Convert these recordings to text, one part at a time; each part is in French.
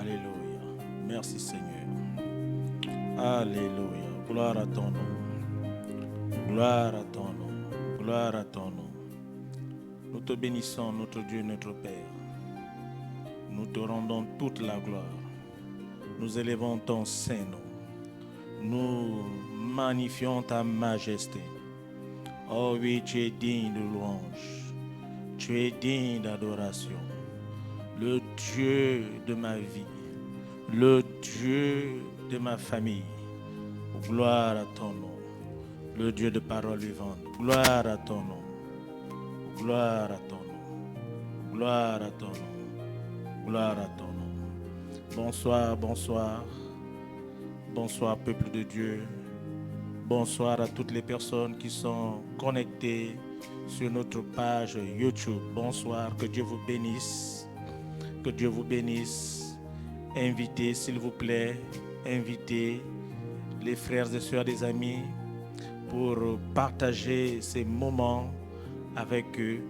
Alléluia. Merci Seigneur. Alléluia. Gloire à ton nom. Gloire à ton nom. Gloire à ton nom. Nous te bénissons, notre Dieu, notre Père. Nous te rendons toute la gloire. Nous élevons ton Saint-Nom. Nous magnifions ta majesté. Oh oui, tu es digne de louange. Tu es digne d'adoration. Le Dieu de ma vie. Le Dieu de ma famille. Gloire à ton nom. Le Dieu de parole vivante. Gloire à ton nom. Gloire à ton nom. Gloire à ton nom. Gloire à ton nom. Bonsoir, bonsoir. Bonsoir, peuple de Dieu. Bonsoir à toutes les personnes qui sont connectées sur notre page YouTube. Bonsoir, que Dieu vous bénisse. Que Dieu vous bénisse. Invitez, s'il vous plaît, invitez les frères et sœurs, des amis, pour partager ces moments avec eux.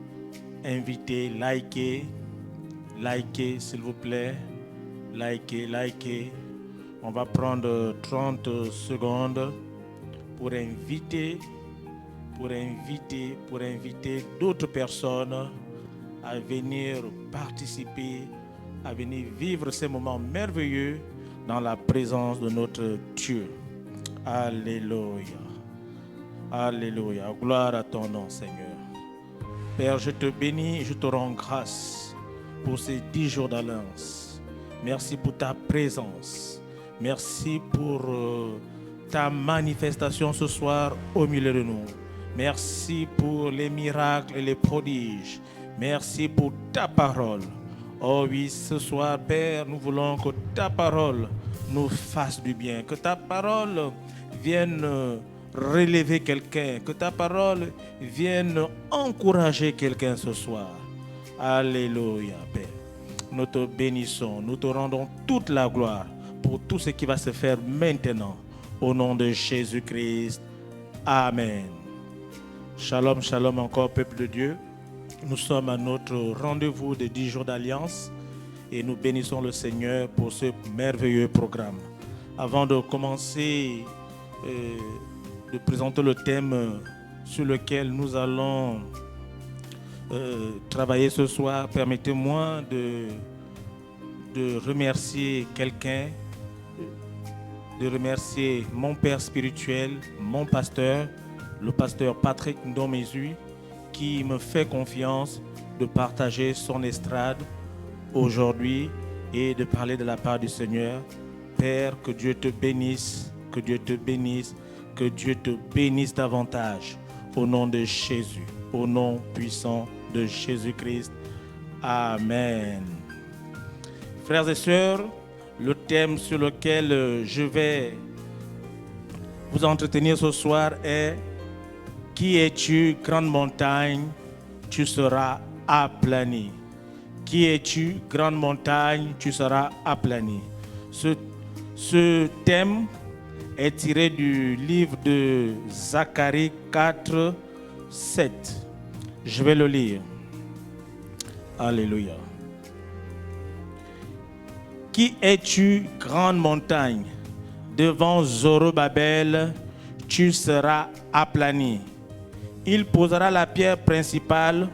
Invitez, likez, s'il vous plaît. Likez. On va prendre 30 secondes pour inviter d'autres personnes à venir participer, à venir vivre ces moments merveilleux dans la présence de notre Dieu. Alléluia. Alléluia. Gloire à ton nom, Seigneur. Père, je te bénis et je te rends grâce pour ces 10 jours d'alliance. Merci pour ta présence. Merci pour ta manifestation ce soir au milieu de nous. Merci pour les miracles et les prodiges. Merci pour ta parole. Oh oui, ce soir, Père, nous voulons que ta parole nous fasse du bien. Que ta parole vienne relever quelqu'un. Que ta parole vienne encourager quelqu'un ce soir. Alléluia, Père. Nous te bénissons. Nous te rendons toute la gloire pour tout ce qui va se faire maintenant. Au nom de Jésus-Christ. Amen. Shalom, shalom encore, peuple de Dieu. Nous sommes à notre rendez-vous de 10 jours d'alliance et nous bénissons le Seigneur pour ce merveilleux programme. Avant de commencer, de présenter le thème sur lequel nous allons travailler ce soir, permettez-moi de remercier quelqu'un, de remercier mon père spirituel, mon pasteur, le pasteur Patrick Ndomézui, qui me fait confiance de partager son estrade aujourd'hui et de parler de la part du Seigneur. Père, que Dieu te bénisse, que Dieu te bénisse, que Dieu te bénisse davantage. Au nom de Jésus, au nom puissant de Jésus-Christ. Amen. Frères et sœurs, le thème sur lequel je vais vous entretenir ce soir est: qui es-tu, grande montagne, tu seras aplani. Qui es-tu, grande montagne, tu seras aplani. Ce thème est tiré du livre de Zacharie 4, 7. Je vais le lire. Alléluia. Qui es-tu, grande montagne? Devant Zorobabel, tu seras aplani. Il posera la pierre principale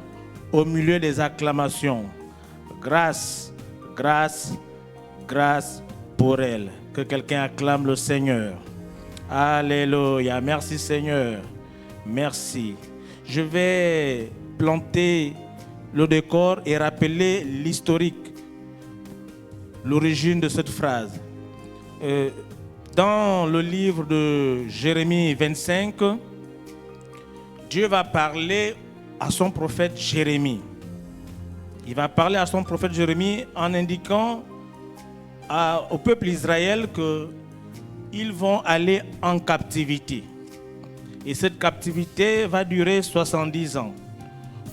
au milieu des acclamations. Grâce, grâce, grâce pour elle. Que quelqu'un acclame le Seigneur. Alléluia. Merci Seigneur. Merci. Je vais planter le décor et rappeler l'historique, l'origine de cette phrase. Dans le livre de Jérémie 25, Dieu va parler à son prophète Jérémie. Il va parler à son prophète Jérémie en indiquant au peuple d'Israël qu'ils vont aller en captivité. Et cette captivité va durer 70 ans.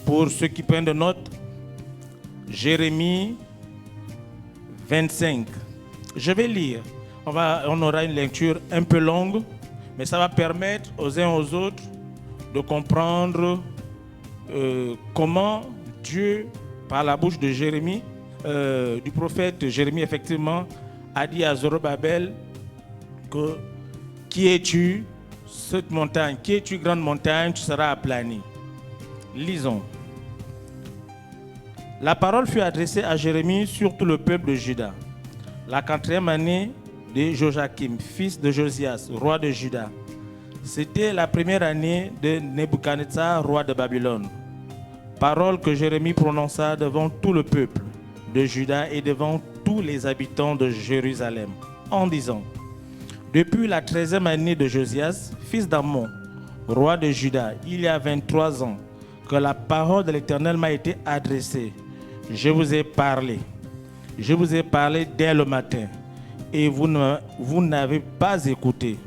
Pour ceux qui prennent de notes, Jérémie 25. Je vais lire. On aura une lecture un peu longue, mais ça va permettre aux uns aux autres de comprendre comment Dieu, par la bouche de Jérémie, du prophète Jérémie, effectivement, a dit à Zorobabel que qui es-tu, cette montagne, qui es-tu, grande montagne, tu seras aplani. Lisons. La parole fut adressée à Jérémie sur tout le peuple de Juda. La 4e année de Joachim, fils de Josias, roi de Juda. C'était la première année de Nebuchadnezzar, roi de Babylone. Parole que Jérémie prononça devant tout le peuple de Juda et devant tous les habitants de Jérusalem, en disant: depuis la 13e année de Josias, fils d'Amon, roi de Juda, il y a 23 ans, que la parole de l'Éternel m'a été adressée. Je vous ai parlé dès le matin, et vous n'avez pas écouté.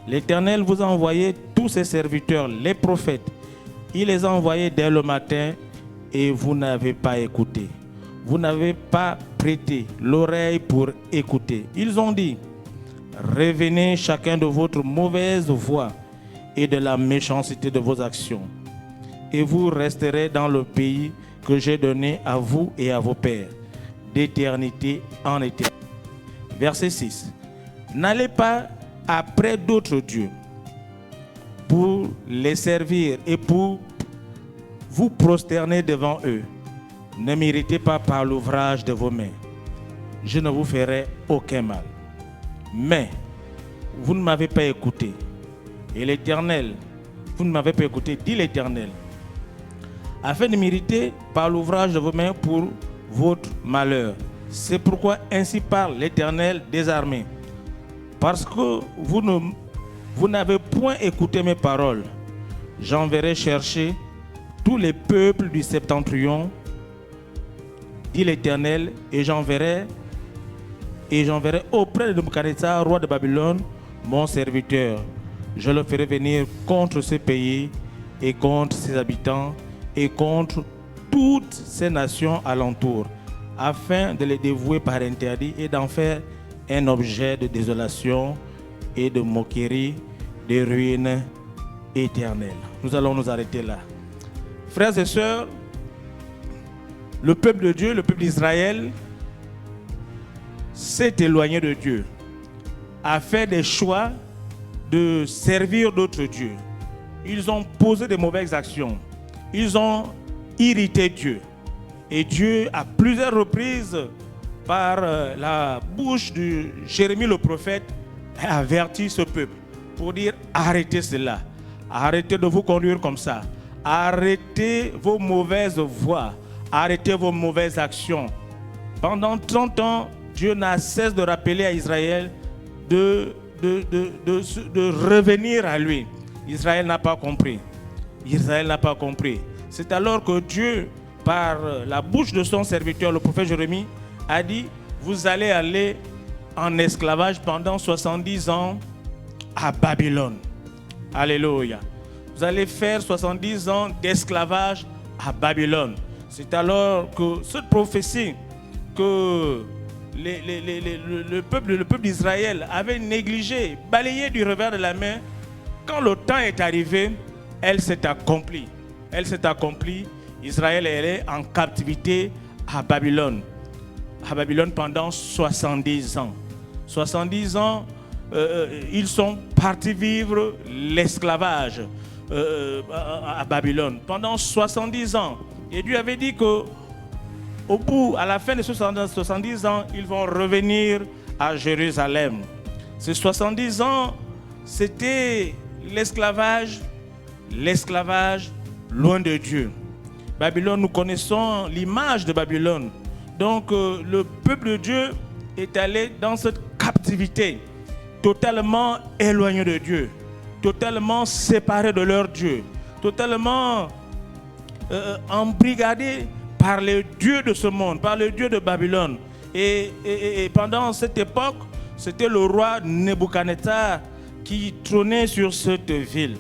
L'Éternel vous a envoyé tous ses serviteurs, les prophètes. Il les a envoyés dès le matin, et vous n'avez pas écouté. Vous n'avez pas prêté l'oreille pour écouter. Ils ont dit: revenez chacun de votre mauvaise voie et de la méchanceté de vos actions, et vous resterez dans le pays que j'ai donné à vous et à vos pères, d'éternité en éternité. Verset 6. N'allez pas après d'autres dieux pour les servir et pour vous prosterner devant eux. Ne m'irritez pas par l'ouvrage de vos mains. Je ne vous ferai aucun mal. Mais vous ne m'avez pas écouté. Et l'Éternel, vous ne m'avez pas écouté, dit l'Éternel, afin de m'irriter par l'ouvrage de vos mains pour votre malheur. C'est pourquoi ainsi parle l'Éternel des armées. Parce que vous n'avez point écouté mes paroles, j'enverrai chercher tous les peuples du septentrion, dit l'Éternel, et j'enverrai auprès de Nebuchadnezzar, roi de Babylone, mon serviteur. Je le ferai venir contre ce pays et contre ses habitants et contre toutes ces nations alentour, afin de les dévouer par interdit et d'en faire un objet de désolation et de moquerie, de ruine éternelle. Nous allons nous arrêter là. Frères et sœurs, le peuple de Dieu, le peuple d'Israël, s'est éloigné de Dieu, a fait des choix de servir d'autres dieux. Ils ont posé de mauvaises actions. Ils ont irrité Dieu. Et Dieu, à plusieurs reprises, par la bouche de Jérémie le prophète, a averti ce peuple pour dire: arrêtez cela. Arrêtez de vous conduire comme ça. Arrêtez vos mauvaises voies. Arrêtez vos mauvaises actions. Pendant 30 ans, Dieu n'a cessé de rappeler à Israël de revenir à lui. Israël n'a pas compris. Israël n'a pas compris. C'est alors que Dieu, par la bouche de son serviteur, le prophète Jérémie, a dit: vous allez aller en esclavage pendant 70 ans à Babylone. Alléluia. Vous allez faire 70 ans d'esclavage à Babylone. C'est alors que cette prophétie que le peuple d'Israël avait négligée, balayée du revers de la main, quand le temps est arrivé, elle s'est accomplie. Elle s'est accomplie. Israël est en captivité à Babylone. À Babylone pendant 70 ans. 70 ans, ils sont partis vivre l'esclavage à Babylone. Pendant 70 ans. Et Dieu avait dit que au bout, à la fin de 70 ans, ils vont revenir à Jérusalem. Ces 70 ans, c'était l'esclavage loin de Dieu. Babylone, nous connaissons l'image de Babylone. Donc, le peuple de Dieu est allé dans cette captivité, totalement éloigné de Dieu, totalement séparé de leur Dieu, totalement embrigadé par les dieux de ce monde, par le dieu de Babylone. Et pendant cette époque, c'était le roi Nebuchadnezzar qui trônait sur cette ville.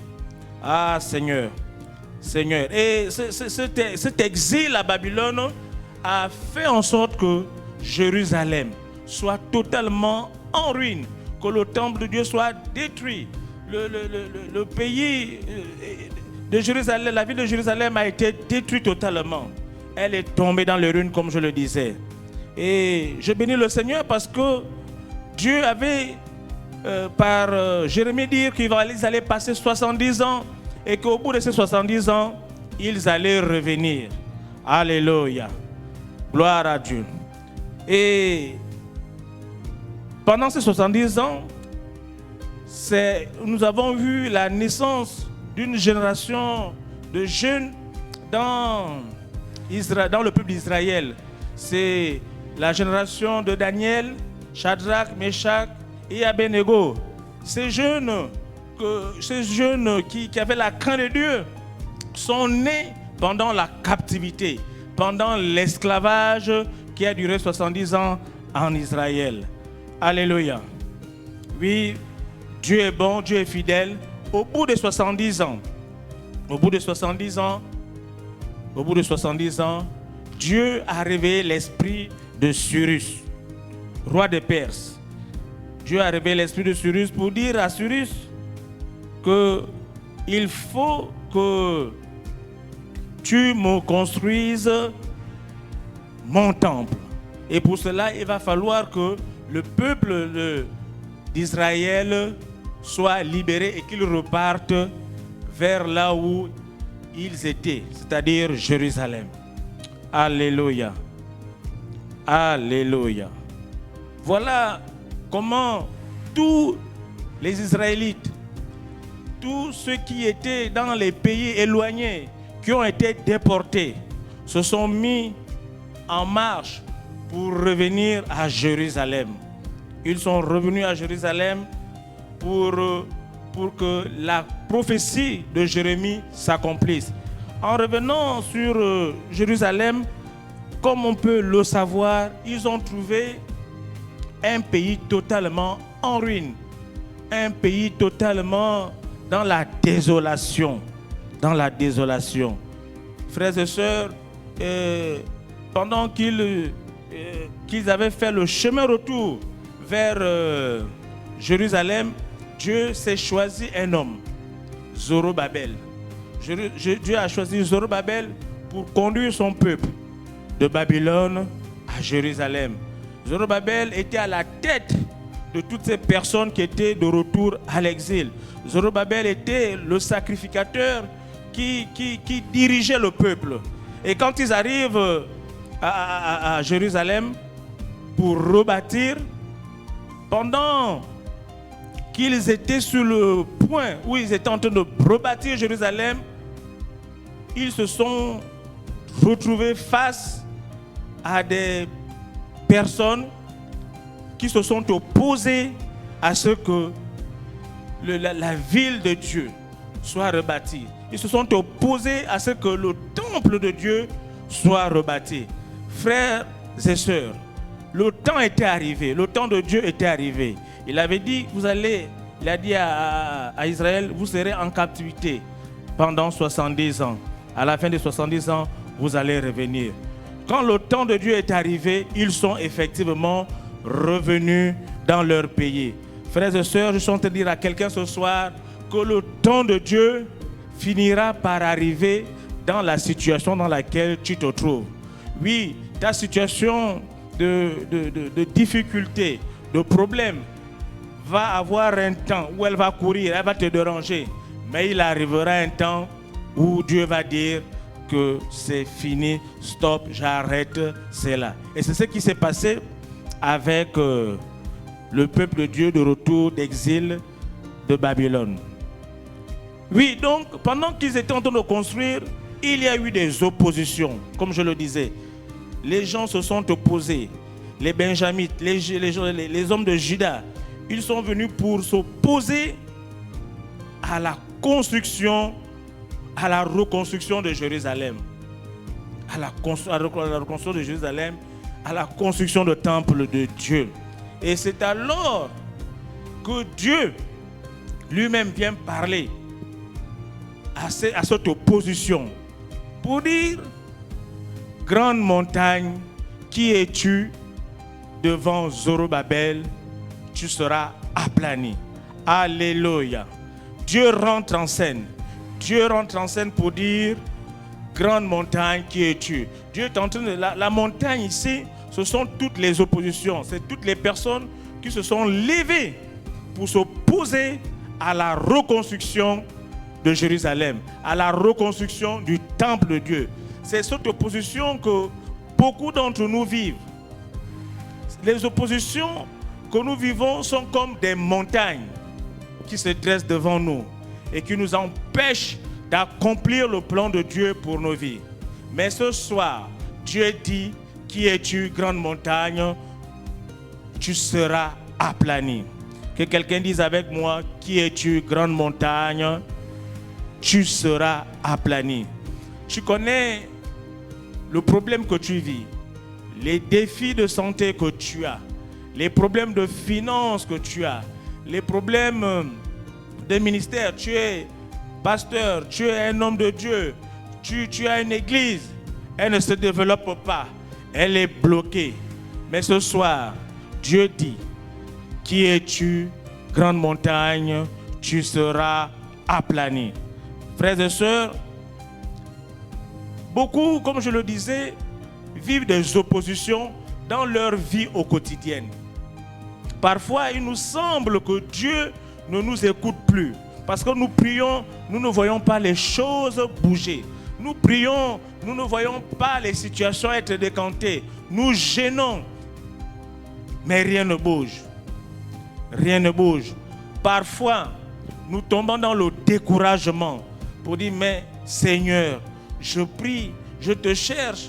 Ah Seigneur, Seigneur. Et cet exil à Babylone a fait en sorte que Jérusalem soit totalement en ruine, que le temple de Dieu soit détruit. Le pays de Jérusalem, la ville de Jérusalem a été détruite totalement. elle est tombée dans les ruines, comme je le disais. Et je bénis le Seigneur parce que Dieu avait, par Jérémie, dire qu'ils allaient passer 70 ans et qu'au bout de ces 70 ans, ils allaient revenir. Alléluia. Gloire à Dieu. Et pendant ces 70 ans, nous avons vu la naissance d'une génération de jeunes dans le peuple d'Israël. C'est la génération de Daniel, Shadrach, Meshach et Abednego. Ces jeunes qui avaient la crainte de Dieu sont nés pendant la captivité, pendant l'esclavage qui a duré 70 ans en Israël. Alléluia. Oui, Dieu est bon, Dieu est fidèle. Au bout de 70 ans, Dieu a réveillé l'esprit de Cyrus, roi de Perse. Dieu a réveillé l'esprit de Cyrus pour dire à Cyrus qu'il faut que tu me construises mon temple. Et pour cela, il va falloir que le peuple d'Israël soit libéré et qu'ils repartent vers là où ils étaient, c'est-à-dire Jérusalem. Alléluia. Alléluia. Voilà comment tous les Israélites, tous ceux qui étaient dans les pays éloignés, qui ont été déportés, se sont mis en marche pour revenir à Jérusalem. Ils sont revenus à Jérusalem pour que la prophétie de Jérémie s'accomplisse. En revenant sur Jérusalem, comme on peut le savoir, ils ont trouvé un pays totalement en ruine, un pays totalement dans la désolation. Dans la désolation. Frères et sœurs, pendant qu'ils avaient fait le chemin retour vers Jérusalem, Dieu s'est choisi un homme, Zorobabel. Dieu a choisi Zorobabel pour conduire son peuple de Babylone à Jérusalem. Zorobabel était à la tête de toutes ces personnes qui étaient de retour à l'exil. Zorobabel était le sacrificateur qui dirigeait le peuple. Et quand ils arrivent à Jérusalem pour rebâtir, pendant qu'ils étaient sur le point où ils étaient en train de rebâtir Jérusalem, ils se sont retrouvés face à des personnes qui se sont opposées à ce que la ville de Dieu soit rebâtie. Ils se sont opposés à ce que le temple de Dieu soit rebâti. Frères et sœurs, le temps était arrivé, le temps de Dieu était arrivé. Il avait dit, il a dit à Israël, vous serez en captivité pendant 70 ans. À la fin des 70 ans, vous allez revenir. Quand le temps de Dieu est arrivé, ils sont effectivement revenus dans leur pays. Frères et sœurs, je suis en train de dire à quelqu'un ce soir que le temps de Dieu finira par arriver dans la situation dans laquelle tu te trouves. Oui, ta situation de difficulté, de problème, va avoir un temps où elle va courir, elle va te déranger. Mais il arrivera un temps où Dieu va dire que c'est fini, stop, j'arrête, c'est là. Et c'est ce qui s'est passé avec le peuple de Dieu de retour d'exil de Babylone. Oui, donc, pendant qu'ils étaient en train de construire, il y a eu des oppositions, comme je le disais. Les gens se sont opposés. Les Benjamites, les hommes de Juda, ils sont venus pour s'opposer à la construction, à la reconstruction de Jérusalem. À la reconstruction de Jérusalem, à la construction du temple de Dieu. Et c'est alors que Dieu lui-même vient parler à cette opposition pour dire: grande montagne, qui es-tu? Devant Zorobabel, tu seras aplani. Alléluia. Dieu rentre en scène. Dieu rentre en scène pour dire: grande montagne, qui es-tu? Dieu est en train de... La montagne ici, ce sont toutes les oppositions. C'est toutes les personnes qui se sont levées pour s'opposer à la reconstruction de Jérusalem, à la reconstruction du temple de Dieu. C'est cette opposition que beaucoup d'entre nous vivent. Les oppositions que nous vivons sont comme des montagnes qui se dressent devant nous et qui nous empêchent d'accomplir le plan de Dieu pour nos vies. Mais ce soir, Dieu dit, qui es-tu, grande montagne? Tu seras aplani. Que quelqu'un dise avec moi, qui es-tu, grande montagne? Tu seras aplani. Tu connais le problème que tu vis, les défis de santé que tu as, les problèmes de finances que tu as, les problèmes de ministère. Tu es pasteur, tu es un homme de Dieu, tu as une église, elle ne se développe pas, elle est bloquée. Mais ce soir, Dieu dit, qui es-tu, grande montagne? Tu seras aplani. Frères et sœurs, beaucoup, comme je le disais, vivent des oppositions dans leur vie au quotidien. Parfois, il nous semble que Dieu ne nous écoute plus. Parce que nous prions, nous ne voyons pas les choses bouger. Nous prions, nous ne voyons pas les situations être décantées. Nous gênons, mais rien ne bouge. Rien ne bouge. Parfois, nous tombons dans le découragement pour dire, mais Seigneur, je prie, je te cherche,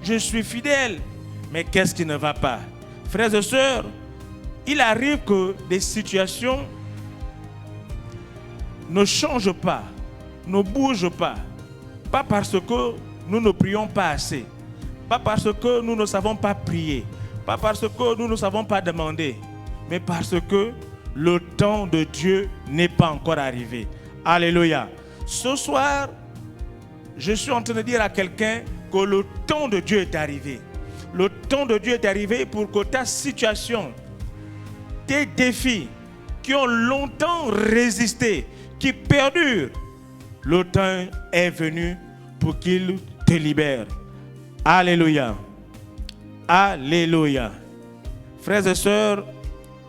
je suis fidèle, mais qu'est-ce qui ne va pas? Frères et sœurs, il arrive que des situations ne changent pas, ne bougent pas. Pas parce que nous ne prions pas assez, pas parce que nous ne savons pas prier, pas parce que nous ne savons pas demander, mais parce que le temps de Dieu n'est pas encore arrivé. Alléluia. Ce soir, je suis en train de dire à quelqu'un que le temps de Dieu est arrivé. Le temps de Dieu est arrivé pour que ta situation, tes défis qui ont longtemps résisté, qui perdurent, le temps est venu pour qu'il te libère. Alléluia. Alléluia. Frères et sœurs,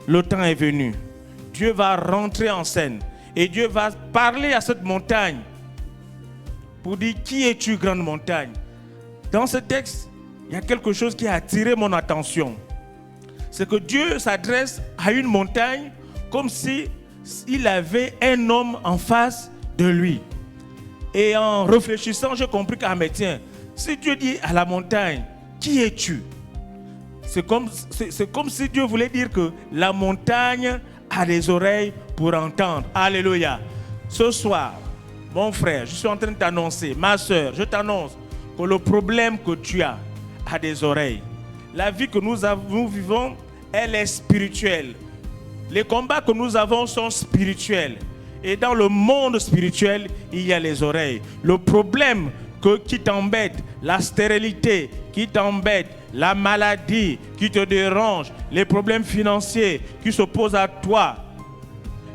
le temps est venu. Dieu va rentrer en scène et Dieu va parler à cette montagne pour dire, qui es-tu, grande montagne? Dans ce texte, il y a quelque chose qui a attiré mon attention. C'est que Dieu s'adresse à une montagne comme s'il avait un homme en face de lui. Et en réfléchissant, j'ai compris qu'à mes tiens, si Dieu dit à la montagne, qui es-tu? C'est comme si Dieu voulait dire que la montagne a des oreilles pour entendre. Alléluia. Ce soir, mon frère, je suis en train de t'annoncer, ma soeur, je t'annonce que le problème que tu as a des oreilles. La vie que nous vivons, elle est spirituelle. Les combats que nous avons sont spirituels. Et dans le monde spirituel, il y a les oreilles. Le problème qui t'embête, la stérilité qui t'embête, la maladie qui te dérange, les problèmes financiers qui s'opposent à toi,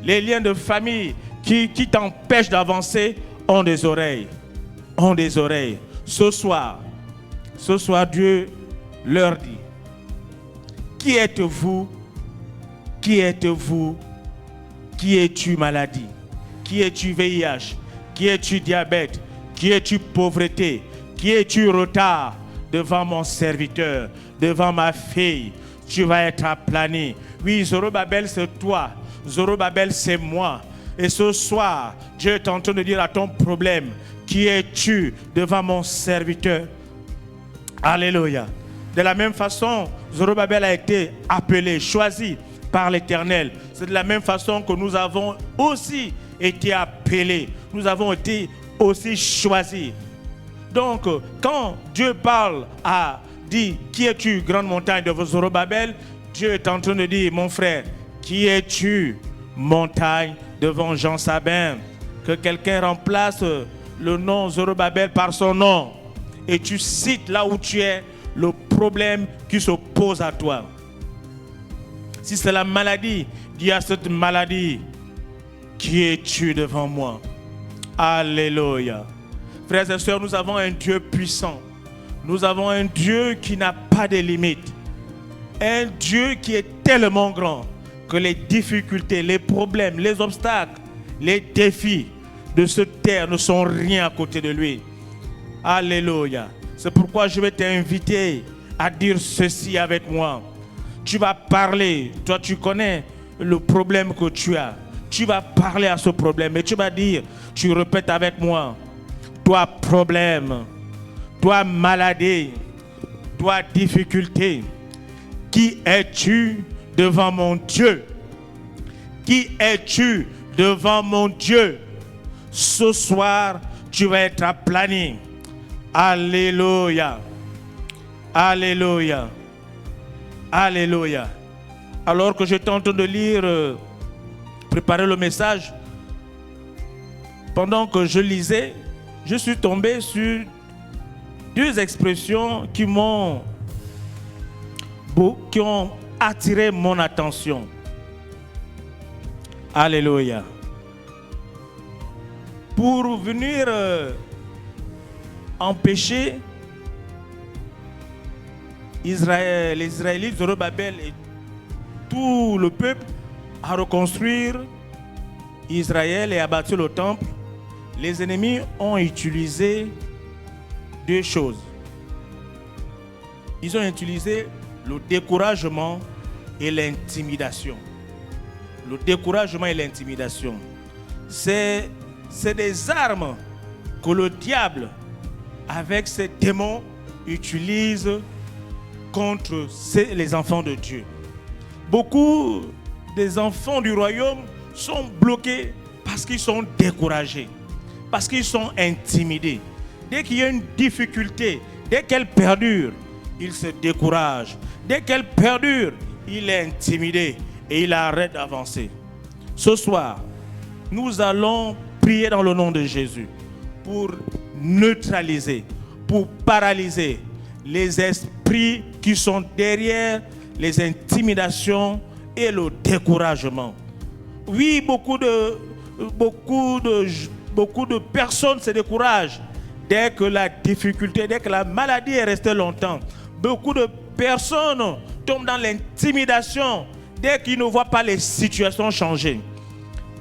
les liens de famille qui t'empêchent d'avancer, ont des oreilles. Ont des oreilles. Ce soir, Dieu leur dit, qui êtes-vous? Qui êtes-vous? Qui es-tu, maladie? Qui es-tu, VIH? Qui es-tu, diabète? Qui es-tu, pauvreté? Qui es-tu, retard? Devant mon serviteur, devant ma fille, tu vas être aplani. Oui, Zorobabel, c'est toi. Zorobabel, c'est moi. Et ce soir, Dieu est en train de dire à ton problème, qui es-tu devant mon serviteur? Alléluia. De la même façon, Zorobabel a été appelé, choisi par l'Éternel. C'est de la même façon que nous avons aussi été appelés. Nous avons été aussi choisis. Donc, quand Dieu parle dit, qui es-tu, grande montagne de Zorobabel? Dieu est en train de dire, mon frère, qui es-tu, montagne devant Jean Sabin? Que quelqu'un remplace le nom Zorobabel par son nom. Et tu cites là où tu es le problème qui s'oppose à toi. Si c'est la maladie, dis à cette maladie, qui es-tu devant moi? Alléluia. Frères et sœurs, nous avons un Dieu puissant. Nous avons un Dieu qui n'a pas de limites. Un Dieu qui est tellement grand que les difficultés, les problèmes, les obstacles, les défis de cette terre ne sont rien à côté de lui. Alléluia. C'est pourquoi je vais t'inviter à dire ceci avec moi. Tu vas parler. Toi, tu connais le problème que tu as. Tu vas parler à ce problème et tu vas dire, tu répètes avec moi. Toi, problème. Toi, maladie. Toi, difficulté. Qui es-tu devant mon Dieu? Qui es-tu devant mon Dieu? Ce soir, tu vas être aplani. Alléluia. Alléluia. Alléluia. Alors que j'étais en train de lire, préparer le message, pendant que je lisais, je suis tombé sur deux expressions qui ont attiré mon attention. Alléluia. Pour venir empêcher Israël, les Israélites, Zorobabel et tout le peuple à reconstruire Israël et à bâtir le temple, les ennemis ont utilisé deux choses. Ils ont utilisé le découragement et l'intimidation. Le découragement et l'intimidation. C'est des armes que le diable, avec ses démons, utilise contre les enfants de Dieu. Beaucoup des enfants du royaume sont bloqués parce qu'ils sont découragés, parce qu'ils sont intimidés. Dès qu'il y a une difficulté, dès qu'elle perdure, il se décourage. Dès qu'elle perdure, il est intimidé et il arrête d'avancer. Ce soir, nous allons prier dans le nom de Jésus pour neutraliser, pour paralyser les esprits qui sont derrière les intimidations et le découragement. Oui, beaucoup de personnes se découragent dès que la difficulté, dès que la maladie est restée longtemps. Beaucoup de personnes tombent dans l'intimidation dès qu'ils ne voient pas les situations changer.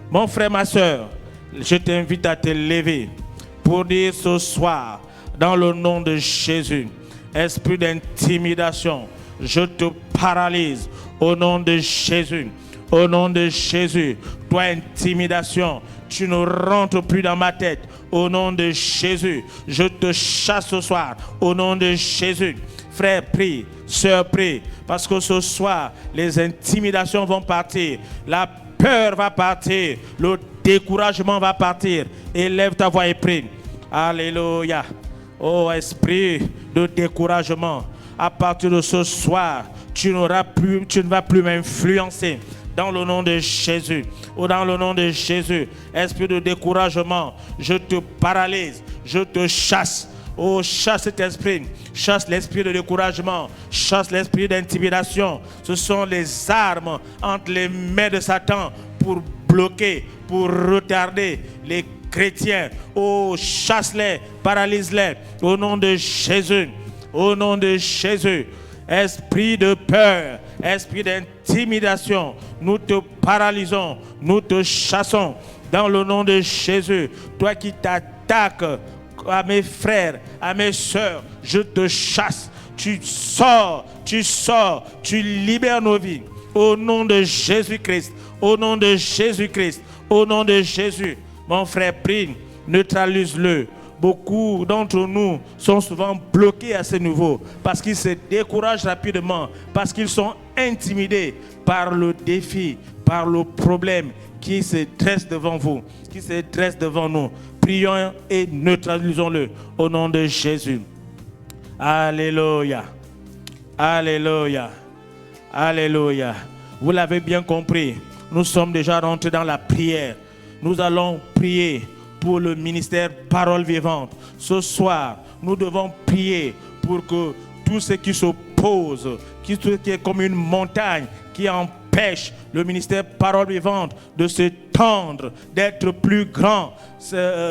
Mon frère, ma soeur, je t'invite à te lever pour dire ce soir, dans le nom de Jésus, esprit d'intimidation, je te paralyse au nom de Jésus. Au nom de Jésus, toi intimidation, tu ne rentres plus dans ma tête. Au nom de Jésus, je te chasse ce soir. Au nom de Jésus, frère, prie, sœur, prie, parce que ce soir, les intimidations vont partir, la peur va partir, le découragement va partir. Élève ta voix et prie. Alléluia. Oh esprit de découragement, à partir de ce soir, tu ne vas plus m'influencer. Dans le nom de Jésus, ou dans le nom de Jésus, esprit de découragement, je te paralyse, je te chasse. Oh, chasse cet esprit, chasse l'esprit de découragement, chasse l'esprit d'intimidation. Ce sont les armes entre les mains de Satan pour bloquer, pour retarder les chrétiens. Oh, chasse-les, paralyse-les, au nom de Jésus, au nom de Jésus. Esprit de peur, esprit d'intimidation, nous te paralysons, nous te chassons dans le nom de Jésus. Toi qui t'attaques à mes frères, à mes soeurs, je te chasse. Tu sors, tu libères nos vies. Au nom de Jésus-Christ, au nom de Jésus-Christ, au nom de Jésus. Mon frère, prie, neutralise-le. Beaucoup d'entre nous sont souvent bloqués à ce niveau parce qu'ils se découragent rapidement, parce qu'ils sont intimidés par le défi, par le problème qui se dresse devant vous, qui se dresse devant nous. Prions et neutralisons-le au nom de Jésus. Alléluia. Alléluia. Alléluia. Vous l'avez bien compris, nous sommes déjà rentrés dans la prière. Nous allons prier pour le ministère Parole Vivante. Ce soir, nous devons prier pour que tout ce qui s'oppose, qui est comme une montagne qui empêche le ministère Parole Vivante de se tendre, d'être plus grand,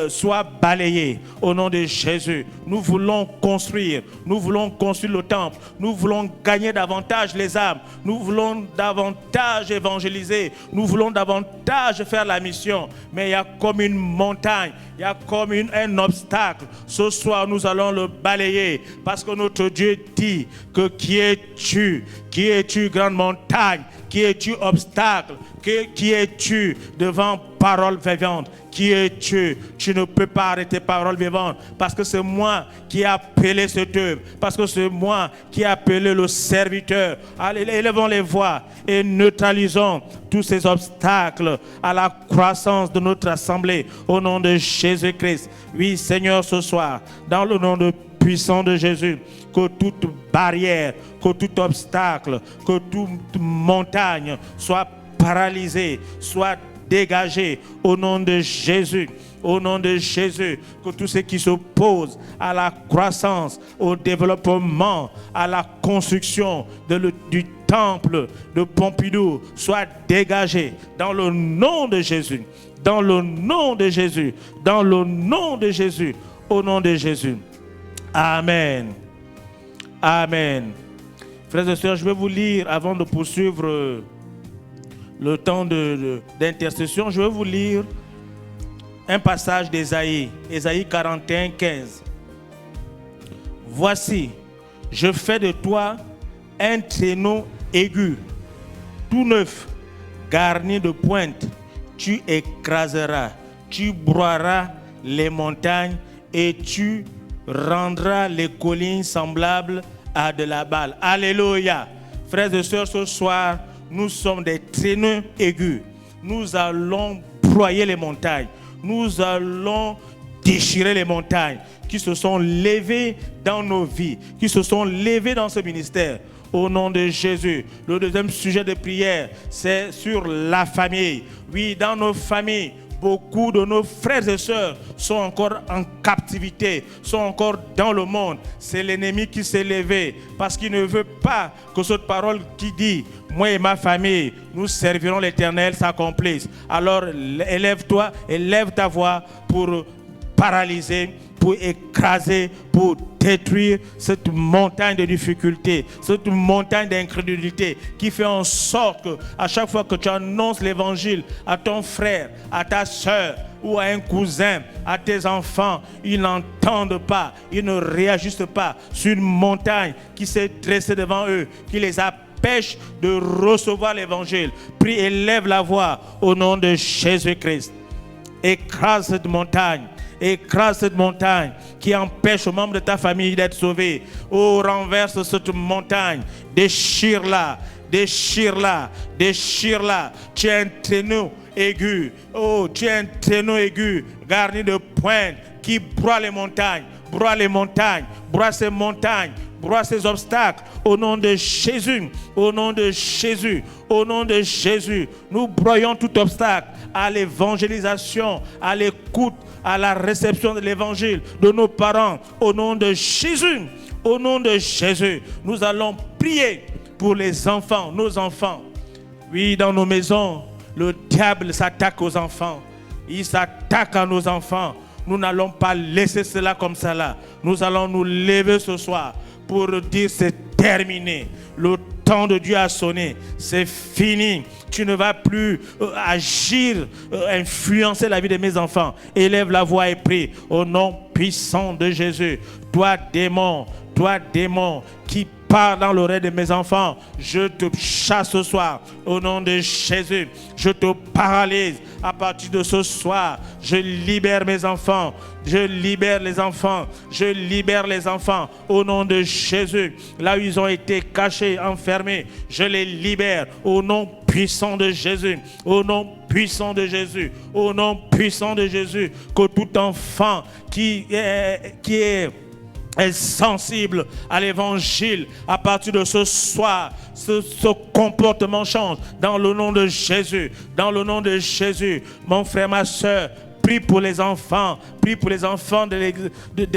soit balayé au nom de Jésus. Nous voulons construire le temple, nous voulons gagner davantage les âmes, nous voulons davantage évangéliser, nous voulons davantage faire la mission, mais il y a comme une montagne, il y a comme un obstacle. Ce soir nous allons le balayer parce que notre Dieu dit que qui es-tu grande montagne, qui es-tu obstacle, qui es-tu devant parole vivante? Qui es-tu? Tu ne peux pas arrêter parole vivante parce que c'est moi qui ai appelé cette œuvre, parce que c'est moi qui ai appelé le serviteur. Allez, élevons les voix et neutralisons tous ces obstacles à la croissance de notre assemblée au nom de Jésus-Christ. Oui, Seigneur, ce soir, dans le nom puissant de Jésus, que toute barrière, que tout obstacle, que toute montagne soit paralysée, soit dégagé au nom de Jésus. Au nom de Jésus, que tout ce qui s'oppose à la croissance, au développement, à la construction du temple de Pompidou soit dégagé dans le nom de Jésus. Dans le nom de Jésus. Dans le nom de Jésus. Au nom de Jésus. Amen. Amen. Frères et sœurs, je vais vous lire avant de poursuivre le temps d'intercession, je vais vous lire un passage d'Ésaïe, Ésaïe 41, 15. Voici, je fais de toi un traîneau aigu, tout neuf, garni de pointes. Tu écraseras, tu broieras les montagnes et tu rendras les collines semblables à de la balle. Alléluia. Frères et sœurs, ce soir, nous sommes des traîneaux aigus. Nous allons broyer les montagnes. Nous allons déchirer les montagnes qui se sont levées dans nos vies, qui se sont levées dans ce ministère. Au nom de Jésus. Le deuxième sujet de prière, c'est sur la famille. Oui, dans nos familles, beaucoup de nos frères et sœurs sont encore en captivité, sont encore dans le monde. C'est l'ennemi qui s'est levé parce qu'il ne veut pas que cette parole qui dit « Moi et ma famille, nous servirons l'Éternel » s'accomplisse. Alors élève-toi, élève ta voix pour paralyser, pour écraser, pour détruire cette montagne de difficultés, cette montagne d'incrédulité qui fait en sorte qu'à chaque fois que tu annonces l'évangile à ton frère, à ta soeur ou à un cousin, à tes enfants, ils n'entendent pas, ils ne réagissent pas sur une montagne qui s'est dressée devant eux, qui les empêche de recevoir l'évangile. Prie, élève la voix au nom de Jésus-Christ. Écrase cette montagne. Écrase cette montagne qui empêche aux membres de ta famille d'être sauvés. Oh, renverse cette montagne. Déchire-la. Déchire-la. Déchire-la. Tu es un traîneau aigu. Oh, tu es un traîneau aigu garni de pointes qui broie les montagnes. Broie les montagnes. Broie ces montagnes. Broie ces obstacles au nom de Jésus, au nom de Jésus, au nom de Jésus. Nous broyons tout obstacle à l'évangélisation, à l'écoute, à la réception de l'évangile de nos parents. Au nom de Jésus, au nom de Jésus, nous allons prier pour les enfants, nos enfants. Oui, dans nos maisons, le diable s'attaque aux enfants. Il s'attaque à nos enfants. Nous n'allons pas laisser cela comme ça là. Nous allons nous lever ce soir pour dire c'est terminé. Le temps de Dieu a sonné. C'est fini. Tu ne vas plus agir, influencer la vie de mes enfants. Élève la voix et prie au nom puissant de Jésus. Toi démon qui parle dans l'oreille de mes enfants, je te chasse ce soir au nom de Jésus. Je te paralyse à partir de ce soir. Je libère mes enfants. Je libère les enfants. Je libère les enfants au nom de Jésus. Là où ils ont été cachés, enfermés, je les libère au nom puissant de Jésus. Au nom puissant de Jésus. Au nom puissant de Jésus. Que tout enfant qui est sensible à l'évangile, à partir de ce soir, ce comportement change dans le nom de Jésus. Dans le nom de Jésus, mon frère, ma soeur, prie pour les enfants, prie pour les enfants de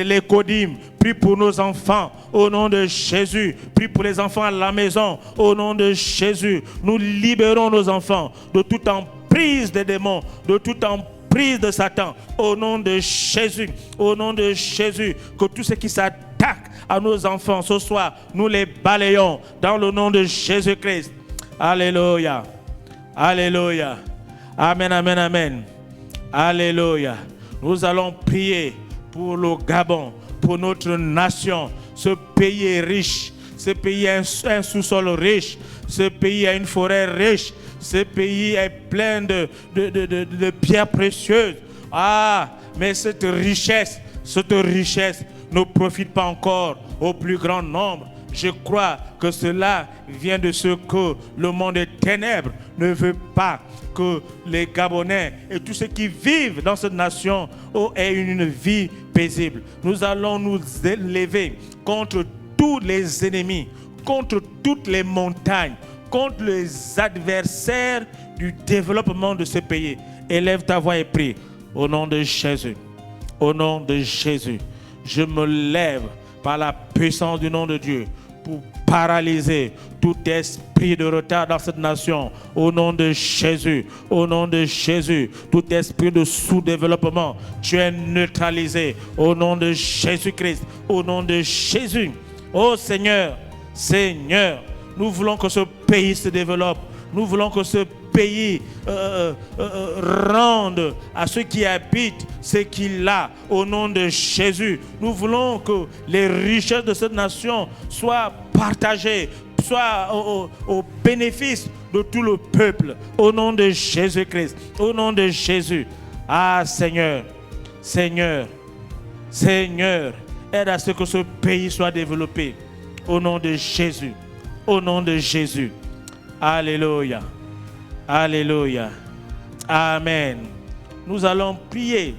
l'Écodim, prie pour nos enfants au nom de Jésus, prie pour les enfants à la maison au nom de Jésus. Nous libérons nos enfants de tout empêchement emprise des démons, de toute emprise de Satan, au nom de Jésus, au nom de Jésus, que tout ce qui s'attaque à nos enfants ce soir, nous les balayons dans le nom de Jésus-Christ. Alléluia. Alléluia. Amen, amen, amen. Alléluia. Nous allons prier pour le Gabon, pour notre nation. Ce pays est riche. Ce pays a un sous-sol riche. Ce pays a une forêt riche. Ce pays est plein de pierres précieuses. Ah, mais cette richesse ne profite pas encore au plus grand nombre. Je crois que cela vient de ce que le monde des ténèbres ne veut pas que les Gabonais et tous ceux qui vivent dans cette nation aient une vie paisible. Nous allons nous élever contre tous les ennemis, contre toutes les montagnes, contre les adversaires du développement de ce pays. Élève ta voix et prie. Au nom de Jésus, au nom de Jésus, je me lève par la puissance du nom de Dieu pour paralyser tout esprit de retard dans cette nation. Au nom de Jésus, au nom de Jésus, tout esprit de sous-développement, tu es neutralisé. Au nom de Jésus-Christ, au nom de Jésus. Oh Seigneur, Seigneur, nous voulons que ce pays se développe. Nous voulons que ce pays rende à ceux qui habitent ce qu'il a au nom de Jésus. Nous voulons que les richesses de cette nation soient partagées, soient au bénéfice de tout le peuple. Au nom de Jésus-Christ, au nom de Jésus. Ah Seigneur, Seigneur, Seigneur, aide à ce que ce pays soit développé. Au nom de Jésus, au nom de Jésus. Alléluia. Alléluia. Amen. Nous allons prier.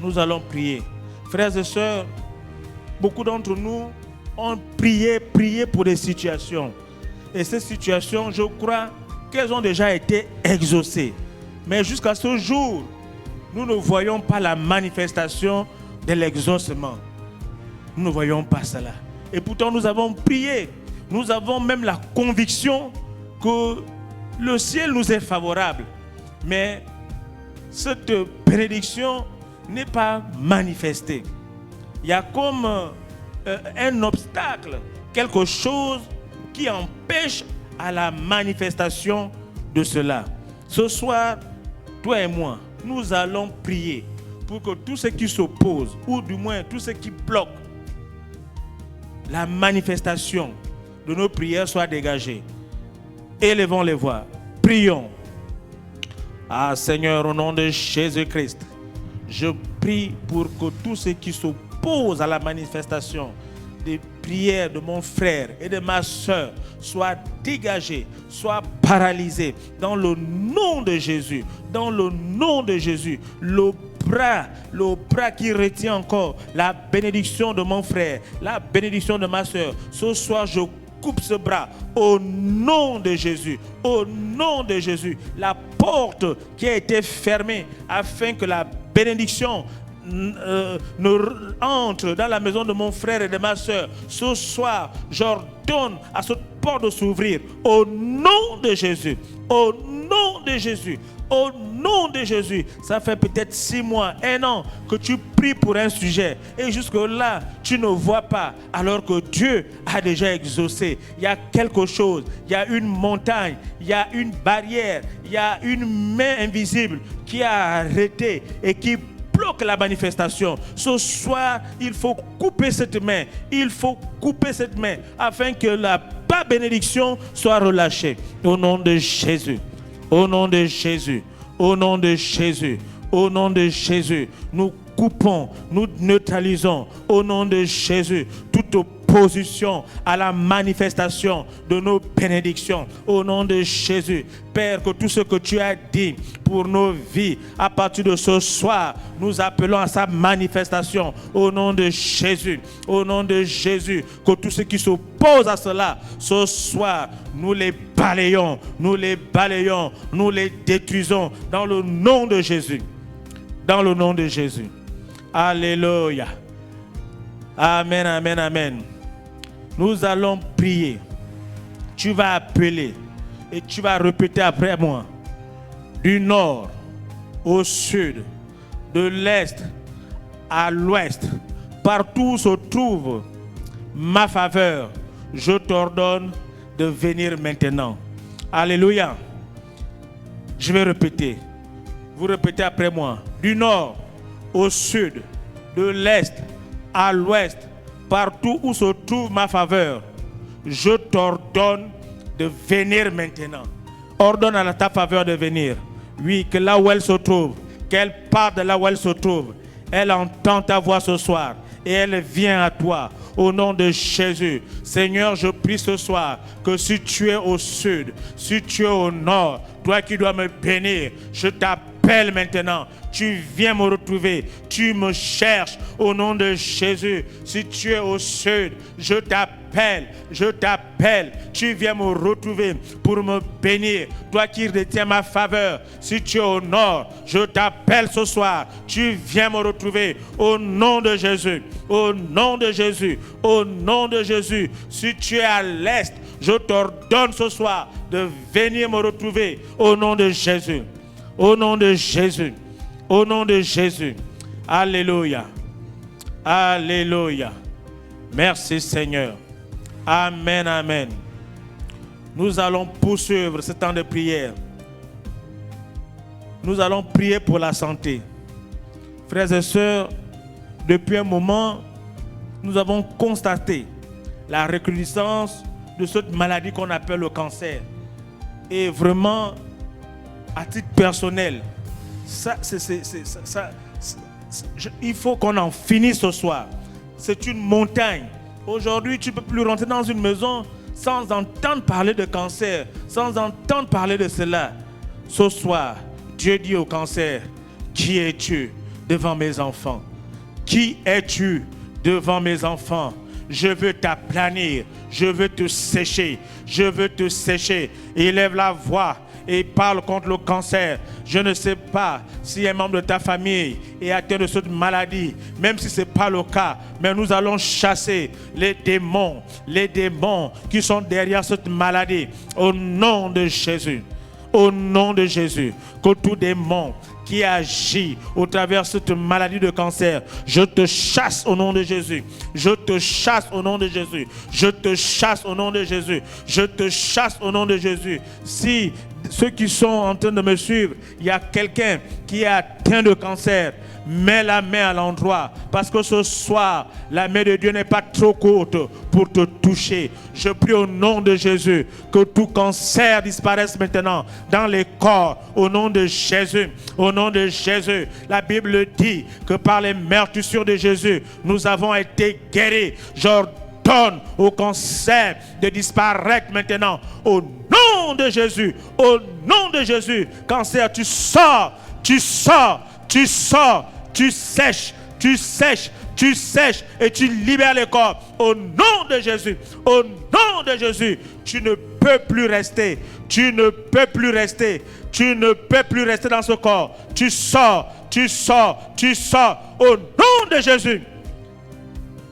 Nous allons prier. Frères et sœurs, beaucoup d'entre nous ont prié pour des situations. Et ces situations, je crois qu'elles ont déjà été exaucées. Mais jusqu'à ce jour, nous ne voyons pas la manifestation de l'exaucement. Nous ne voyons pas cela. Et pourtant, nous avons prié. Nous avons même la conviction que le ciel nous est favorable. Mais cette bénédiction n'est pas manifestée. Il y a comme un obstacle, quelque chose qui empêche à la manifestation de cela. Ce soir, toi et moi, nous allons prier pour que tout ce qui s'oppose, ou du moins tout ce qui bloque la manifestation de nos prières soit dégagé. Élevons les voix. Prions. Ah Seigneur, au nom de Jésus-Christ, je prie pour que tout ce qui s'oppose à la manifestation des prières de mon frère et de ma soeur soit dégagé, soit paralysé dans le nom de Jésus. Dans le nom de Jésus. Le bras qui retient encore la bénédiction de mon frère, la bénédiction de ma soeur. Ce soir, je coupe ce bras au nom de Jésus. Au nom de Jésus. La porte qui a été fermée afin que la bénédiction ne entre dans la maison de mon frère et de ma soeur. Ce soir, j'ordonne à cette porte de s'ouvrir au nom de Jésus. Au nom de Jésus. Au nom de Jésus. Ça fait peut-être 6 mois, 1 an que tu pries pour un sujet et jusque-là, tu ne vois pas alors que Dieu a déjà exaucé. Il y a quelque chose, il y a une montagne, il y a une barrière, il y a une main invisible qui a arrêté et qui bloque la manifestation. Ce soir, il faut couper cette main. Il faut couper cette main afin que la bénédiction soit relâchée. Au nom de Jésus. Au nom de Jésus, au nom de Jésus, au nom de Jésus, nous coupons, nous neutralisons, au nom de Jésus, toute opposition à la manifestation de nos bénédictions. Au nom de Jésus, Père, que tout ce que tu as dit pour nos vies, à partir de ce soir, nous appelons à sa manifestation. Au nom de Jésus, au nom de Jésus, que tout ce qui s'oppose à cela, ce soir, nous les balayons, nous les balayons, nous les détruisons dans le nom de Jésus. Dans le nom de Jésus. Alléluia. Amen, amen, amen. Nous allons prier. Tu vas appeler et tu vas répéter après moi. du nord au sud, de l'est à l'ouest, partout où se trouve ma faveur, je t'ordonne de venir maintenant. Alléluia. Je vais répéter. Vous répétez après moi. Du nord au sud, de l'est à l'ouest, partout où se trouve ma faveur, je t'ordonne de venir maintenant. Ordonne à ta faveur de venir. Oui, que là où elle se trouve, qu'elle parte de là où elle se trouve, elle entend ta voix ce soir et elle vient à toi. Au nom de Jésus, Seigneur, je prie ce soir que si tu es au sud, si tu es au nord, toi qui dois me bénir, je t'appelle maintenant. Tu viens me retrouver, tu me cherches au nom de Jésus. Si tu es au sud, je t'appelle, tu viens me retrouver pour me bénir. Toi qui détiens ma faveur, si tu es au nord, je t'appelle ce soir, tu viens me retrouver au nom de Jésus, au nom de Jésus, au nom de Jésus. Si tu es à l'est, je t'ordonne ce soir de venir me retrouver au nom de Jésus, au nom de Jésus. Au nom de Jésus. Alléluia. Alléluia. Merci Seigneur. Amen, amen. Nous allons poursuivre ce temps de prière. Nous allons prier pour la santé. Frères et sœurs, depuis un moment, nous avons constaté la recrudescence de cette maladie qu'on appelle le cancer. Et vraiment, à titre personnel, il faut qu'on en finisse ce soir. C'est une montagne. Aujourd'hui, tu ne peux plus rentrer dans une maison sans entendre parler de cancer, sans entendre parler de cela. Ce soir, Dieu dit au cancer, qui es-tu devant mes enfants? Qui es-tu devant mes enfants? Je veux t'aplanir, je veux te sécher, je veux te sécher. Élève la voix et parle contre le cancer. Je ne sais pas si un membre de ta famille est atteint de cette maladie, même si ce n'est pas le cas, mais nous allons chasser les démons qui sont derrière cette maladie au nom de Jésus. Au nom de Jésus, que tout démon qui agit au travers de cette maladie de cancer, je te chasse au nom de Jésus. Je te chasse au nom de Jésus. Je te chasse au nom de Jésus. Je te chasse au nom de Jésus. Si ceux qui sont en train de me suivre, il y a quelqu'un qui est atteint de cancer, mets la main à l'endroit, parce que ce soir, la main de Dieu n'est pas trop courte pour te toucher. Je prie au nom de Jésus que tout cancer disparaisse maintenant dans les corps, au nom de Jésus. Au nom de Jésus, la Bible dit que par les meurtrissures de Jésus, nous avons été guéris. J'ordonne au cancer de disparaître maintenant au nom de Jésus. Au nom de Jésus, cancer, tu sors, tu sors, tu sors, tu sèches, tu sèches, tu sèches et tu libères le corps. Au nom de Jésus, au nom de Jésus, tu ne peux plus rester, tu ne peux plus rester, tu ne peux plus rester dans ce corps. Tu sors, tu sors, tu sors au nom de Jésus.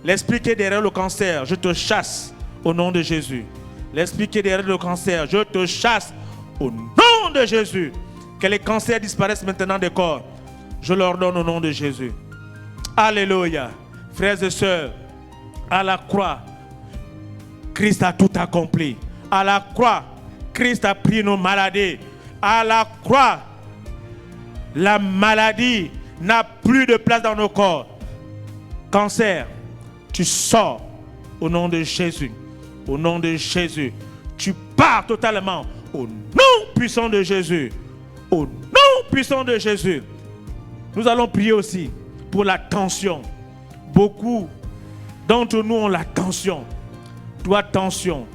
L'esprit qui est derrière le cancer, je te chasse au nom de Jésus. L'esprit qui est derrière le cancer, je te chasse au nom de Jésus. Que les cancers disparaissent maintenant des corps. Je leur donne au nom de Jésus. Alléluia. Frères et sœurs, à la croix, Christ a tout accompli. À la croix, Christ a pris nos maladies. À la croix, la maladie n'a plus de place dans nos corps. Cancer, tu sors au nom de Jésus. Au nom de Jésus. Tu pars totalement au nom puissant de Jésus. Au nom puissant de Jésus. Nous allons prier aussi pour la tension. Beaucoup d'entre nous ont la tension. Toi, tension.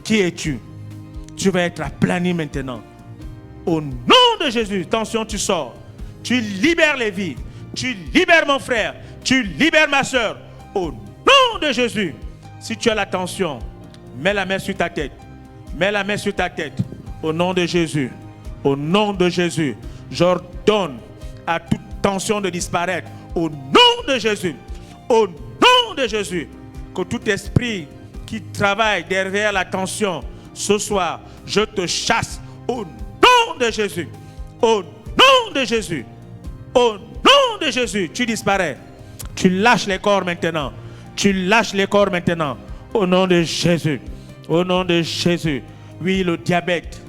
Qui es-tu? Tu vas être aplani maintenant. Au nom de Jésus, tension, tu sors. Tu libères les vies. Tu libères mon frère. Tu libères ma soeur. Au nom de Jésus. Si tu as la tension, mets la main sur ta tête. Mets la main sur ta tête. Au nom de Jésus. Au nom de Jésus. J'ordonne à toute tension de disparaître. Au nom de Jésus. Au nom de Jésus. Que tout esprit qui travaille derrière la tension, ce soir, je te chasse. Au nom nom de Jésus. Au nom de Jésus. Au nom de Jésus. Tu disparais. Tu lâches les corps maintenant. Tu lâches les corps maintenant. Au nom de Jésus. Au nom de Jésus. Oui, le diabète.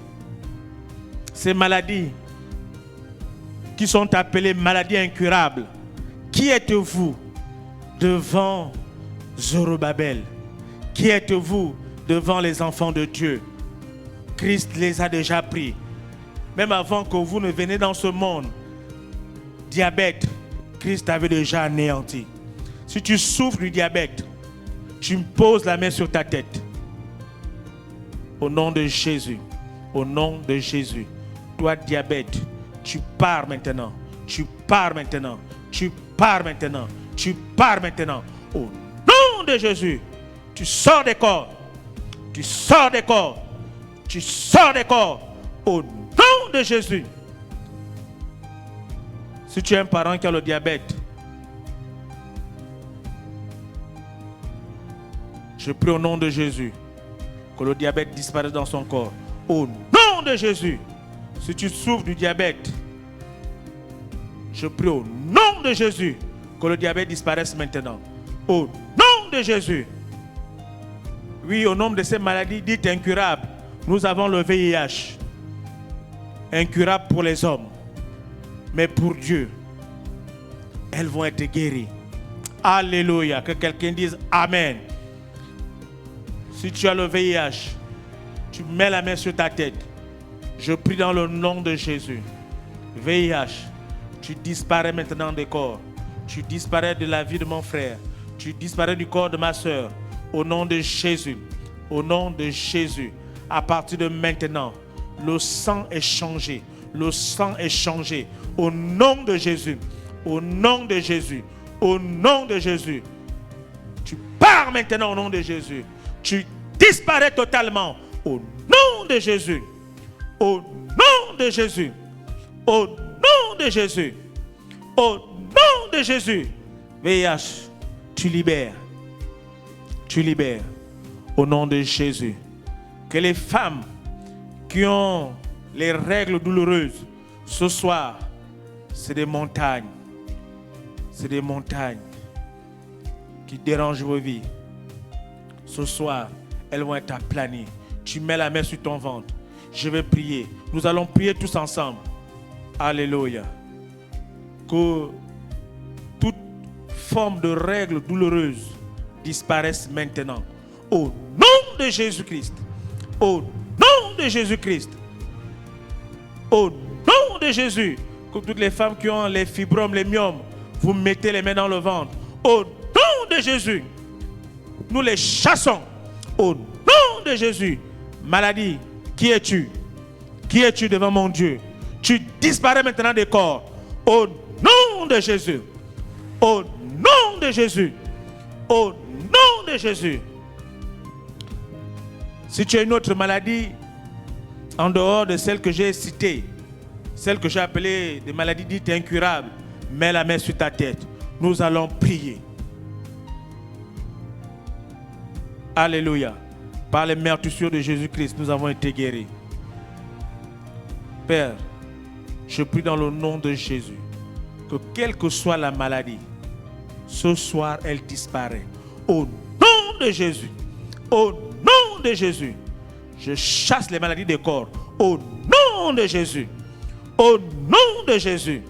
Ces maladies qui sont appelées maladies incurables. Qui êtes-vous devant Zorobabel? Qui êtes-vous devant les enfants de Dieu? Christ les a déjà pris. Même avant que vous ne veniez dans ce monde, diabète, Christ avait déjà anéanti. Si tu souffres du diabète, tu me poses la main sur ta tête. Au nom de Jésus. Au nom de Jésus. Toi, diabète, tu pars maintenant. Tu pars maintenant. Tu pars maintenant. Tu pars maintenant. Au nom de Jésus. Tu sors des corps. Tu sors des corps. Tu sors des corps. Au nom de Jésus. Si tu es un parent qui a le diabète, je prie au nom de Jésus que le diabète disparaisse dans son corps. Au nom de Jésus. Si tu souffres du diabète, je prie au nom de Jésus que le diabète disparaisse maintenant. Au nom de Jésus. Oui, au nom de ces maladies dites incurables, nous avons le VIH. Incurable pour les hommes. Mais pour Dieu, elles vont être guéries. Alléluia. Que quelqu'un dise Amen. Si tu as le VIH, tu mets la main sur ta tête. Je prie dans le nom de Jésus. VIH, tu disparais maintenant des corps. Tu disparais de la vie de mon frère. Tu disparais du corps de ma soeur. Au nom de Jésus. Au nom de Jésus. À partir de maintenant, le sang est changé. Le sang est changé. Au nom de Jésus. Au nom de Jésus. Au nom de Jésus. Tu pars maintenant au nom de Jésus. Tu disparais totalement. Au nom de Jésus. Au nom de Jésus. Au nom de Jésus. Au nom de Jésus. VIH, tu libères. Tu libères. Au nom de Jésus. Que les femmes qui ont les règles douloureuses, ce soir, c'est des montagnes. C'est des montagnes qui dérangent vos vies. Ce soir, elles vont être aplanies. Tu mets la main sur ton ventre. Je vais prier. Nous allons prier tous ensemble. Alléluia. Que toute forme de règle douloureuse disparaisse maintenant. Au nom de Jésus-Christ. Au nom de Jésus-Christ. Au nom de Jésus. Que toutes les femmes qui ont les fibromes, les myomes, vous mettez les mains dans le ventre. Au nom de Jésus. Nous les chassons. Au nom de Jésus. Maladie, qui es-tu? Qui es-tu devant mon Dieu? Tu disparais maintenant des corps. Au nom de Jésus. Au nom de Jésus. Au nom de Jésus. Si tu as une autre maladie, en dehors de celle que j'ai citée, celle que j'ai appelée des maladies dites incurables, mets la main sur ta tête. Nous allons prier. Alléluia. Par les meurtrissures de Jésus-Christ, nous avons été guéris. Père, je prie dans le nom de Jésus que quelle que soit la maladie, ce soir, elle disparaît. Au nom de Jésus. Au nom de Jésus. Je chasse les maladies des corps. Au nom de Jésus. Au nom de Jésus.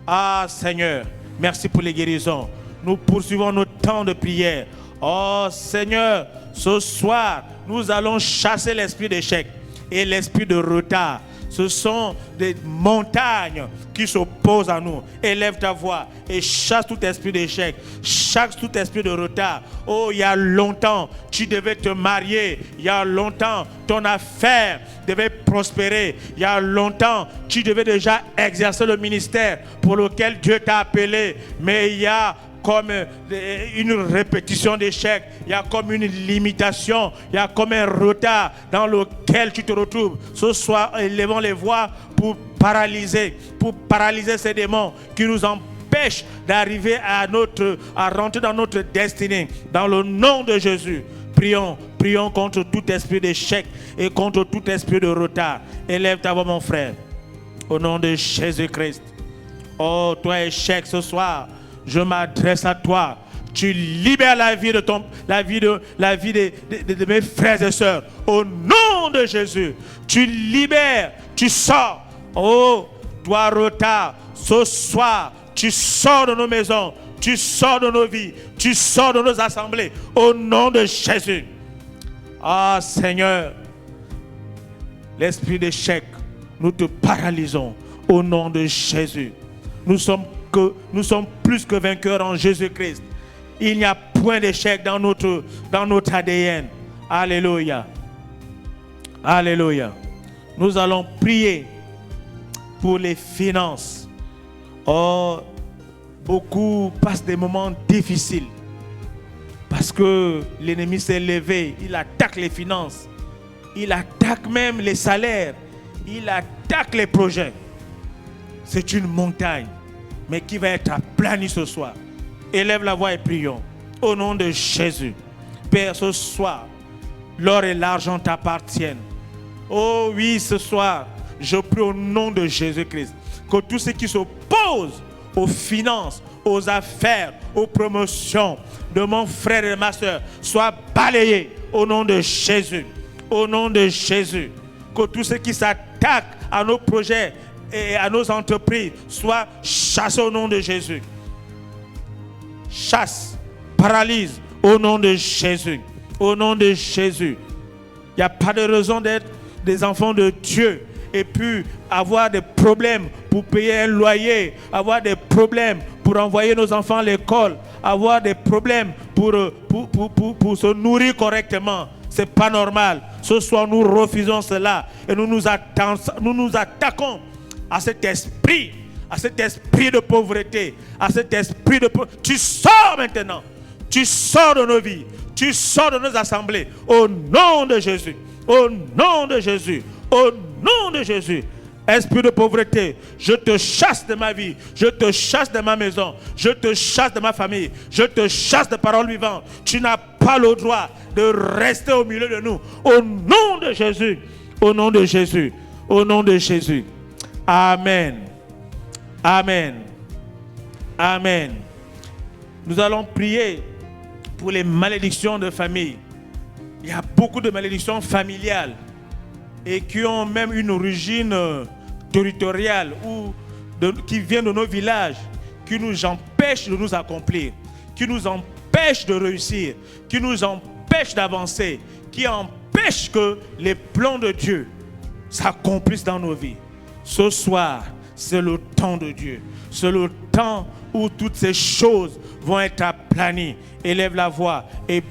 Ah Seigneur, merci pour les guérisons. Nous poursuivons notre temps de prière. Oh Seigneur, ce soir, nous allons chasser l'esprit d'échec et l'esprit de retard. Ce sont des montagnes qui s'opposent à nous. Élève ta voix et chasse tout esprit d'échec, chasse tout esprit de retard. Oh, il y a longtemps, tu devais te marier. Il y a longtemps, ton affaire devait prospérer. Il y a longtemps, tu devais déjà exercer le ministère pour lequel Dieu t'a appelé. Mais il y a comme une répétition d'échecs, il y a comme une limitation, il y a comme un retard dans lequel tu te retrouves. Ce soir, élevons les voix pour paralyser ces démons qui nous empêchent d'arriver à rentrer dans notre destinée. Dans le nom de Jésus, prions contre tout esprit d'échec et contre tout esprit de retard. Élève ta voix, mon frère. Au nom de Jésus-Christ. Oh, toi, échec, ce soir, je m'adresse à toi. Tu libères la vie de mes frères et sœurs. Au nom de Jésus, tu libères, tu sors. Oh, toi, retard, ce soir, tu sors de nos maisons, tu sors de nos vies, tu sors de nos assemblées. Au nom de Jésus. Ah, Seigneur, l'esprit d'échec, nous te paralysons au nom de Jésus. Nous sommes plus que vainqueurs en Jésus-Christ. Il n'y a point d'échec dans notre ADN. Alléluia. Alléluia. Nous allons prier pour les finances. Oh, beaucoup passent des moments difficiles parce que l'ennemi s'est levé. Il attaque les finances. Il attaque même les salaires. Il attaque les projets. C'est une montagne, mais qui va être aplanie ce soir. Élève la voix et prions. Au nom de Jésus. Père, ce soir, l'or et l'argent t'appartiennent. Oh oui, ce soir, je prie au nom de Jésus-Christ que tous ceux qui s'opposent aux finances, aux affaires, aux promotions de mon frère et de ma soeur soient balayés au nom de Jésus. Au nom de Jésus. Que tous ceux qui s'attaquent à nos projets et à nos entreprises soient chassés au nom de Jésus. Chasse, paralyse au nom de Jésus. Au nom de Jésus. Il n'y a pas de raison d'être des enfants de Dieu et puis avoir des problèmes pour payer un loyer, avoir des problèmes pour envoyer nos enfants à l'école, avoir des problèmes pour se nourrir correctement. Ce n'est pas normal. Ce soir, nous refusons cela et nous nous attaquons à cet esprit de pauvreté, à cet esprit de pauvreté. Tu sors maintenant. Tu sors de nos vies. Tu sors de nos assemblées. Au nom de Jésus. Au nom de Jésus. Au nom de Jésus. Esprit de pauvreté, je te chasse de ma vie, je te chasse de ma maison, je te chasse de ma famille, je te chasse de paroles vivantes. Tu n'as pas le droit de rester au milieu de nous. Au nom de Jésus, au nom de Jésus, au nom de Jésus. Amen. Amen. Amen. Nous allons prier pour les malédictions de famille. Il y a beaucoup de malédictions familiales et qui ont même une origine territoriale ou qui viennent de nos villages, qui nous empêchent de nous accomplir, qui nous empêchent de réussir, qui nous empêchent d'avancer, qui empêchent que les plans de Dieu s'accomplissent dans nos vies. Ce soir, c'est le temps de Dieu. C'est le temps où toutes ces choses vont être aplanies. Élève la voix et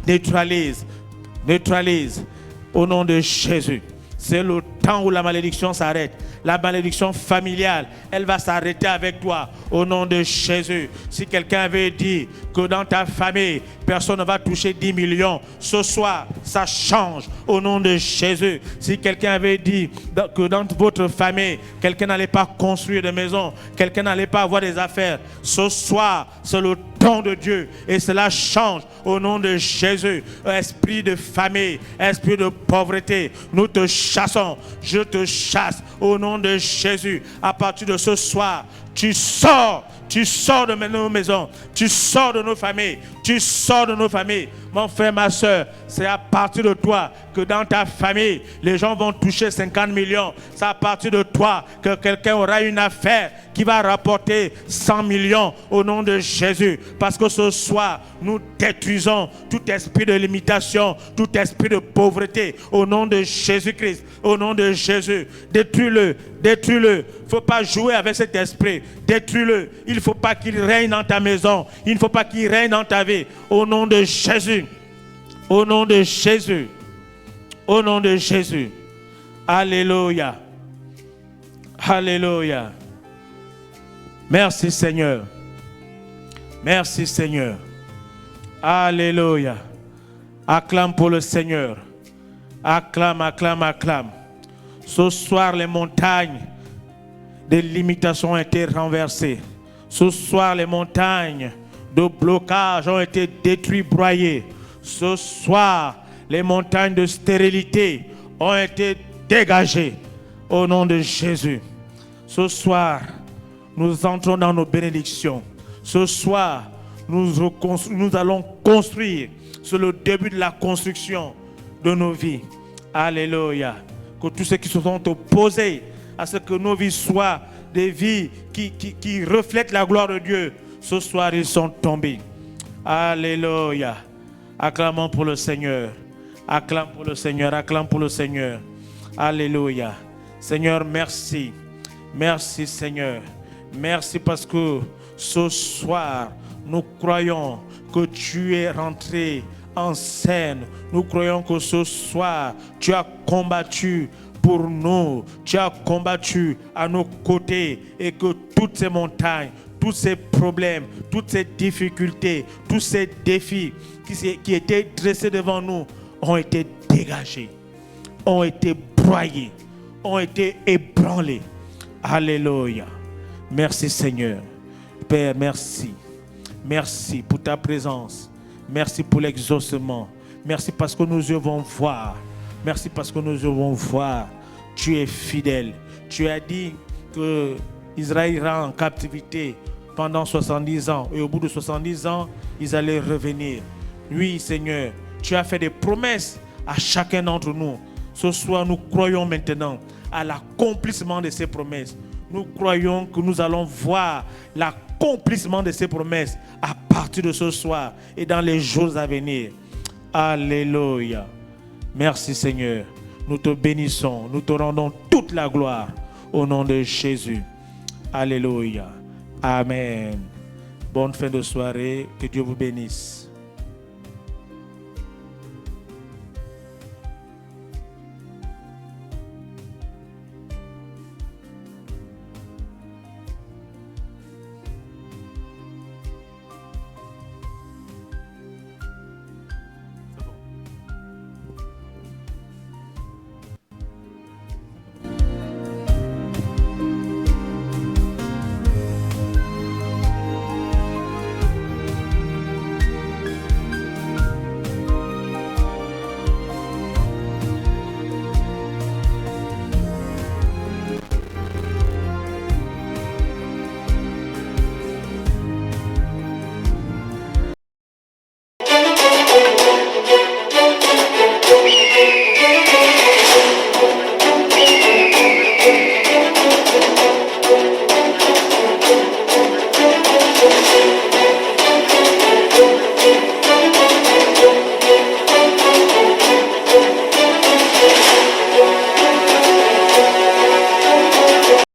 neutralise. Neutralise au nom de Jésus. C'est le temps où la malédiction s'arrête. La malédiction familiale, elle va s'arrêter avec toi au nom de Jésus. Si quelqu'un avait dit que dans ta famille, personne ne va toucher 10 millions, ce soir, ça change au nom de Jésus. Si quelqu'un avait dit que dans votre famille, quelqu'un n'allait pas construire de maison, quelqu'un n'allait pas avoir des affaires, ce soir, c'est le temps de Dieu et cela change au nom de Jésus. Esprit de famille, esprit de pauvreté, nous te chassons, je te chasse au nom de Jésus. À partir de ce soir, tu sors de nos maisons, tu sors de nos familles, tu sors de nos familles. Mon frère, ma soeur, c'est à partir de toi que dans ta famille, les gens vont toucher 50 millions. C'est à partir de toi que quelqu'un aura une affaire qui va rapporter 100 millions au nom de Jésus. Parce que ce soir, nous détruisons tout esprit de limitation, tout esprit de pauvreté au nom de Jésus-Christ, au nom de Jésus. Détruis-le, détruis-le. Il ne faut pas jouer avec cet esprit. Détruis-le. Il ne faut pas qu'il règne dans ta maison. Il ne faut pas qu'il règne dans ta vie. Au nom de Jésus. Au nom de Jésus. Au nom de Jésus. Alléluia. Alléluia. Merci Seigneur. Merci Seigneur. Alléluia. Acclame pour le Seigneur. Acclame, acclame, acclame. Ce soir, les montagnes des limitations ont été renversées. Ce soir, les montagnes de blocage ont été détruites, broyées. Ce soir, les montagnes de stérilité ont été dégagées au nom de Jésus. Ce soir, nous entrons dans nos bénédictions. Ce soir, nous allons construire sur le début de la construction de nos vies. Alléluia. Que tous ceux qui se sont opposés à ce que nos vies soient des vies qui reflètent la gloire de Dieu, ce soir, ils sont tombés. Alléluia. Acclamons pour le Seigneur. Acclame pour le Seigneur. Acclame pour le Seigneur. Alléluia. Seigneur, merci. Merci, Seigneur. Merci parce que ce soir, nous croyons que tu es rentré en scène. Nous croyons que ce soir, tu as combattu pour nous. Tu as combattu à nos côtés et que toutes ces montagnes, tous ces problèmes, toutes ces difficultés, tous ces défis qui étaient dressés devant nous ont été dégagés, ont été broyés, ont été ébranlés. Alléluia. Merci Seigneur. Père, merci. Merci pour ta présence. Merci pour l'exaucement. Merci parce que nous devons voir. Merci parce que nous devons voir. Tu es fidèle. Tu as dit que Israël ira en captivité pendant 70 ans. Et au bout de 70 ans, ils allaient revenir. Oui, Seigneur, tu as fait des promesses à chacun d'entre nous. Ce soir, nous croyons maintenant à l'accomplissement de ces promesses. Nous croyons que nous allons voir l'accomplissement de ces promesses à partir de ce soir et dans les jours à venir. Alléluia. Merci Seigneur. Nous te bénissons. Nous te rendons toute la gloire au nom de Jésus. Alléluia. Amen. Bonne fin de soirée. Que Dieu vous bénisse.